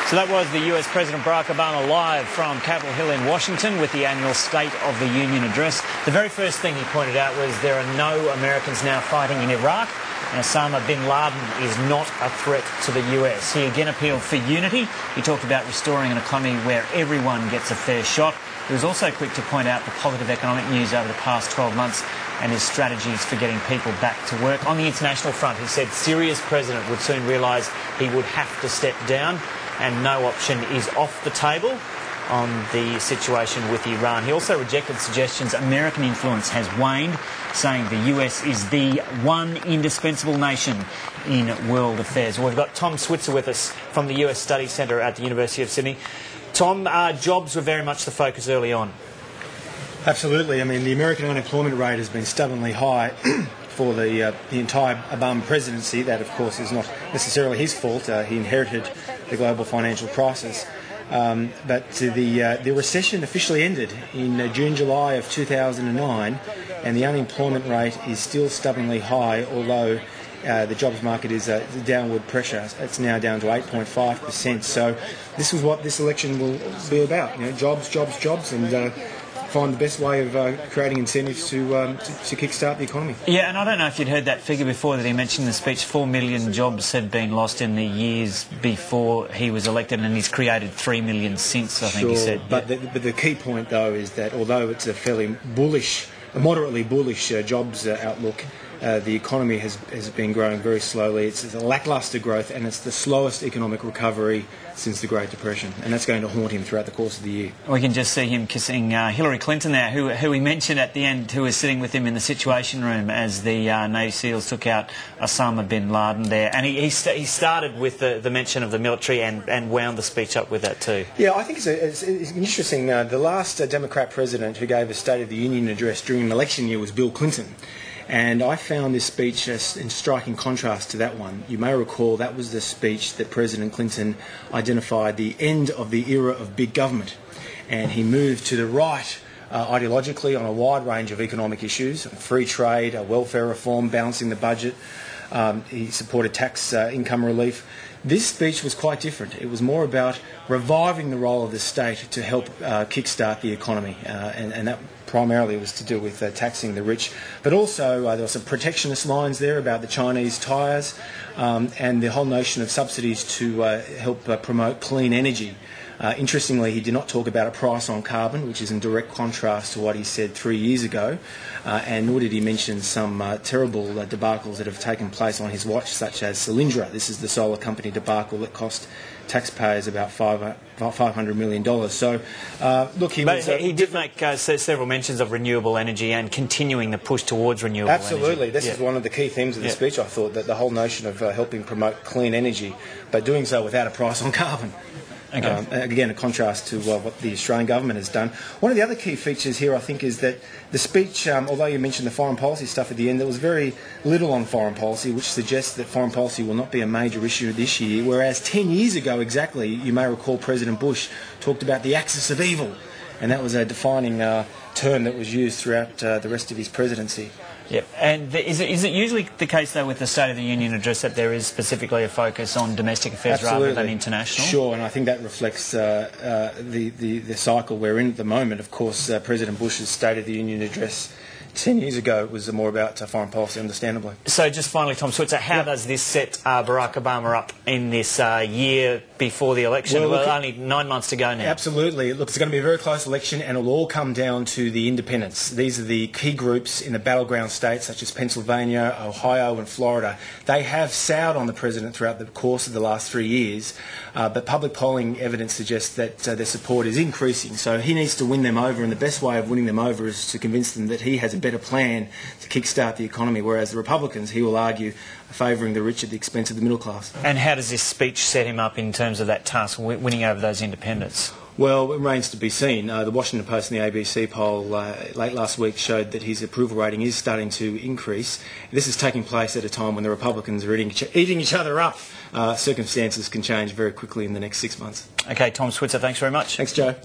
So that was the US President Barack Obama live from Capitol Hill in Washington with the annual State of the Union address. The very first thing he pointed out was there are no Americans now fighting in Iraq, and Osama bin Laden is not a threat to the US. He again appealed for unity. He talked about restoring an economy where everyone gets a fair shot. He was also quick to point out the positive economic news over the past 12 months and his strategies for getting people back to work. On the international front, he said Syria's president would soon realise he would have to step down, and no option is off the table on the situation with Iran. He also rejected suggestions American influence has waned, saying the US is the one indispensable nation in world affairs. Well, we've got Tom Switzer with us from the US Studies Centre at the University of Sydney. Tom, jobs were very much the focus early on. Absolutely. I mean, the American unemployment rate has been stubbornly high for the entire Obama presidency. That, of course, is not necessarily his fault. He inherited the global financial crisis. But the recession officially ended in June, July of 2009, and the unemployment rate is still stubbornly high, although the jobs market is downward pressure. It's now down to 8.5%. So this is what this election will be about. You know, jobs, jobs, jobs, and find the best way of creating incentives to kickstart the economy. Yeah, and I don't know if you'd heard that figure before that he mentioned in the speech. 4 million jobs had been lost in the years before he was elected, and he's created 3 million since, I think he said. But the key point, though, is that although it's a fairly bullish, a moderately bullish jobs outlook, the economy has been growing very slowly. It's a lacklustre growth, and it's the slowest economic recovery since the Great Depression, and that's going to haunt him throughout the course of the year. We can just see him kissing Hillary Clinton there, who he mentioned at the end, who was sitting with him in the Situation Room as the Navy SEALs took out Osama bin Laden there. And he started with the mention of the military and wound the speech up with that too. Yeah, I think it's interesting. The last Democrat president who gave a State of the Union address during an election year was Bill Clinton. And I found this speech in striking contrast to that one. You may recall that was the speech that President Clinton identified the end of the era of big government. And he moved to the right ideologically on a wide range of economic issues: free trade, welfare reform, balancing the budget. He supported tax income relief. This speech was quite different. It was more about reviving the role of the state to help kickstart the economy, and that primarily was to do with taxing the rich. But also there were some protectionist lines there about the Chinese tyres and the whole notion of subsidies to help promote clean energy. Interestingly, he did not talk about a price on carbon, which is in direct contrast to what he said 3 years ago, and nor did he mention some terrible debacles that have taken place on his watch, such as Solyndra. This is the solar company debacle that cost taxpayers about $500 million. So, look, he did make several mentions of renewable energy and continuing the push towards renewable energy. Absolutely. This is one of the key themes of the speech, I thought, that the whole notion of helping promote clean energy, but doing so without a price on carbon. Okay. Again, a contrast to what the Australian government has done. One of the other key features here, I think, is that the speech, although you mentioned the foreign policy stuff at the end, there was very little on foreign policy, which suggests that foreign policy will not be a major issue this year, whereas 10 years ago exactly, you may recall President Bush talked about the axis of evil, and that was a defining term that was used throughout the rest of his presidency. Yep. And is it usually the case, though, with the State of the Union address that there is specifically a focus on domestic affairs rather than international? Sure, and I think that reflects the cycle we're in at the moment. Of course, President Bush's State of the Union address 10 years ago was more about foreign policy, understandably. So just finally, Tom Switzer, how does this set Barack Obama up in this year before the election? Well, only 9 months to go now. Absolutely. Look, it's going to be a very close election, and it'll all come down to the independents. These are the key groups in the battleground states, such as Pennsylvania, Ohio and Florida. They have soured on the president throughout the course of the last 3 years, but public polling evidence suggests that their support is increasing. So he needs to win them over, and the best way of winning them over is to convince them that he has a better plan to kickstart the economy, whereas the Republicans, he will argue, are favouring the rich at the expense of the middle class. And how does this speech set him up in terms of that task, winning over those independents? Well, it remains to be seen. The Washington Post and the ABC poll late last week showed that his approval rating is starting to increase. This is taking place at a time when the Republicans are eating each other up. Circumstances can change very quickly in the next 6 months. Okay, Tom Switzer, thanks very much. Thanks, Joe.